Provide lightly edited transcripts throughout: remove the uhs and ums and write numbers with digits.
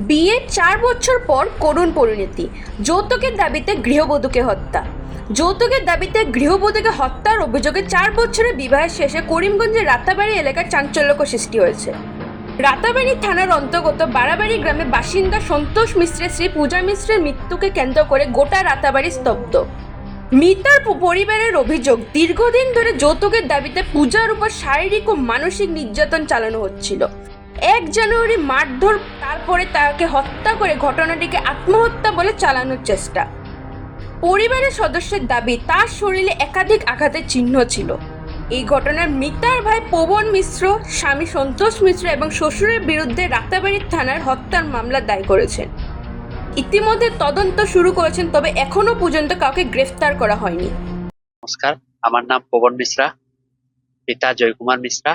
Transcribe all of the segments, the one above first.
বিয়ের ৪ বছর পর করুণ পরিণতি। যৌতুকের দাবিতে গৃহবধূকে হত্যা। যৌতুকের দাবিতে গৃহবধূকে হত্যার অভিযোগে ৪ বছরের বিবাহের শেষে করিমগঞ্জের রাতাবাড়ি এলাকায় চাঞ্চল্যকর সৃষ্টি হয়েছে। রাতাবাড়ি থানার অন্তর্গত বাড়াবাড়ি গ্রামে বাসিন্দা সন্তোষ মিশ্রের স্ত্রী পূজা মিশ্রের মৃত্যুকে কেন্দ্র করে গোটা রাতাবাড়ি স্তব্ধ। মৃতার পরিবারের অভিযোগ, দীর্ঘদিন ধরে যৌতুকের দাবিতে পূজার উপর শারীরিক ও মানসিক নির্যাতন চালানো হচ্ছিল। ১ জানুয়ারি মারধর, তারপরে তাকে হত্যা করে ঘটনাটিকে আত্মহত্যা বলে চালানোর চেষ্টা। পরিবারের সদস্যের দাবি, তার শরীরে একাধিক আঘাতের চিহ্ন ছিল। এই ঘটনার মৃতার ভাই পবন মিশ্র, স্বামী সন্তোষ মিশ্র এবং শ্বশুরের বিরুদ্ধে রাতাবাড়ি থানার হত্যার মামলা দায়ের করেছেন। ইতিমধ্যে তদন্ত শুরু করেছেন, তবে এখনো পর্যন্ত কাউকে গ্রেফতার করা হয়নি। নমস্কার, আমার নাম পবন মিশ্রা, পিতা জয়কুমার মিশ্রা,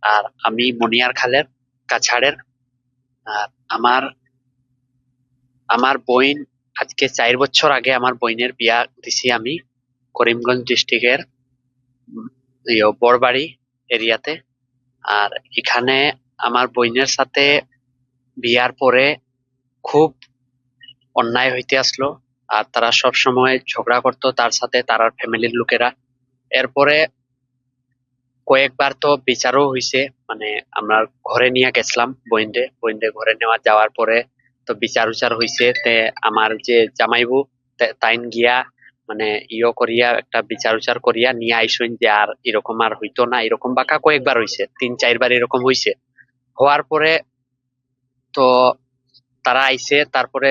আর আমি মনিয়ার খালের কাছাড়ের। আর আমার বোন, আজকে ৪ বছর আগে আমার বোনের বিয়া দিছি আমি করিমগঞ্জ ডিস্ট্রিক্টের বড়বাড়ি এরিয়াতে। আর এখানে আমার বোনের সাথে বিয়ার পরে খুব অন্যায় হইতে আসলো, আর তারা সব সময় ঝগড়া করতো তার সাথে, তার ফ্যামিলির লোকেরা। এরপরে কয়েকবার তো বিচারও হইছে, মানে আমরা ঘরে নিয়ে গেছিলাম বইনদের ঘরে নেওয়া যাওয়ার পরে তো বিচার উচার হইছে। তে আমার যে জামাইবু তাইন গিয়া মানে করিয়া একটা বিচার উচার করিয়া নিয়ে আইসইন যে আর এরকম আর হইতো না। এরকম বাঁকা কয়েকবার হইছে, ৩-৪ বার এরকম হইছে। হওয়ার পরে তো তারা আইছে, তারপরে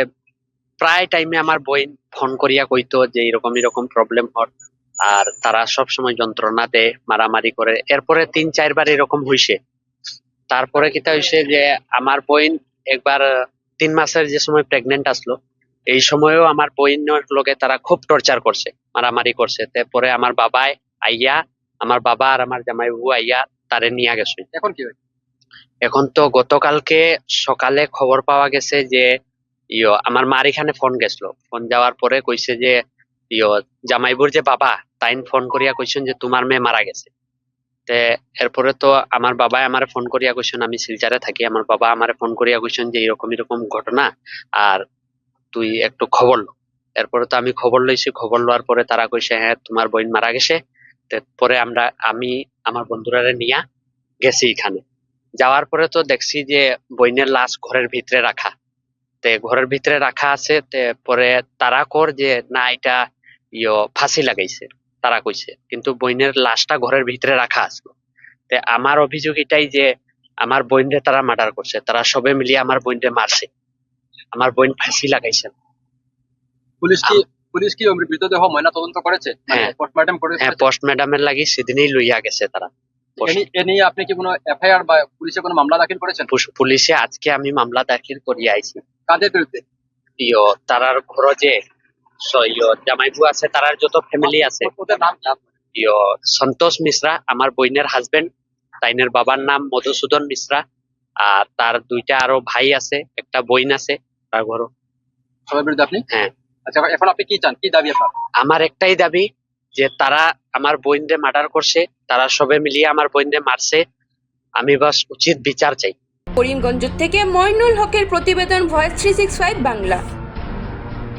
প্রায় টাইমে আমার বোন ফোন করিয়া কইতো যে এরকম এরকম প্রবলেম হর, আর তারা সব সময় যন্ত্রণা দেয়, মারামারি করে। এরপরে ৩-৪ বার এরকম হইছে। তারপরে কিতা হইছে যে আমার বোন একবার ৩ মাসের যে সময় প্রেগনেন্ট আসলো, এই সময়ও আমার বোনের লগে তারা খুব টর্চার করছে, মারামারি করছে। তারপরে আমার বাবাই আইয়া, আমার বাবা আর আমার জামাইবাবু আইয়া তারে নিয়ে গেছে। এখন কি হয়েছে? এখন তো গতকালকে সকালে খবর পাওয়া গেছে যে আমার মার এখানে ফোন গেছিল। ফোন যাওয়ার পরে কইছে যে জামাইবুর যে বাবা, তাইন ফোন করিয়া কইছেন যে তোমার মেয়ে মারা গেছে। তে এরপরে তো আমার বাবা আমারে ফোন করিয়া কইছেন, আমি শিলচরে থাকি, আমার বাবা আমারে ফোন করিয়া কইছেন যে এরকম এরকম ঘটনা, আর তুই একটু খবর লো। এরপরে তো আমি খবর লইছি। খবর লওয়ার পরে তারা কইছে হ্যাঁ তোমার বোন মারা গেছে। পরে আমি আমার বন্ধুরা নিয়া গেছি এখানে। যাওয়ার পরে তো দেখছি যে বোনের লাশ ঘরের ভিতরে রাখা। ঘরের ভিতরে রাখা আছে। পরে তারা কর যে না এটা ফাঁসি লাগাইছে তারা কইছে, কিন্তু বোনের লাশটা ঘরের ভিতরে রাখা আছে। আমার অভিযোগ এটাই যে আমার বোনরে তারা মার্ডার করছে, তারা সবে মিলিয়ে আমার বোনরে মারছে, আমার বোন ফাঁসি লাগাইছে। পুলিশ কি মৃতদেহ ময়না তদন্ত করেছে? হ্যাঁ, পোস্টমর্টম করেছে? হ্যাঁ, পোস্টমর্টমের লাগি সেদিনই লইয়া গেছে তারা। এ নিয়ে আপনি কি কোনো এফআইআর বা পুলিশে কোনো মামলা দাখিল করেছেন? পুলিশে আজকে আমি মামলা দাখিল করিয়া আইছি। কাদের বিরুদ্ধে? তারার ঘর যে জামাইবু আছে, তারার যত ফ্যামিলি আছে। ওদের নাম? সন্তোষ মিশ্রা আমার বোনের হাজবেন্ড, তাইনের বাবার নাম মধুসূদন মিশ্রা, আর তার 2টা আরো ভাই আছে, একটা বোন আছে তার ঘর। সবার বিরুদ্ধে আপনি? হ্যাঁ। আচ্ছা, এখন আপনি কি চান, কি দাবি আপনার? আমার একটাই দাবি যে তারা আমার বোনরে মার্ডার করছে, তারা সবে মিলিয়ে আমার বোনরে মারছে। আমি বাস উচিত বিচার চাই। করিমগঞ্জ থেকে মইনুল হকের প্রতিবেদন, ভয়েস 365 বাংলা।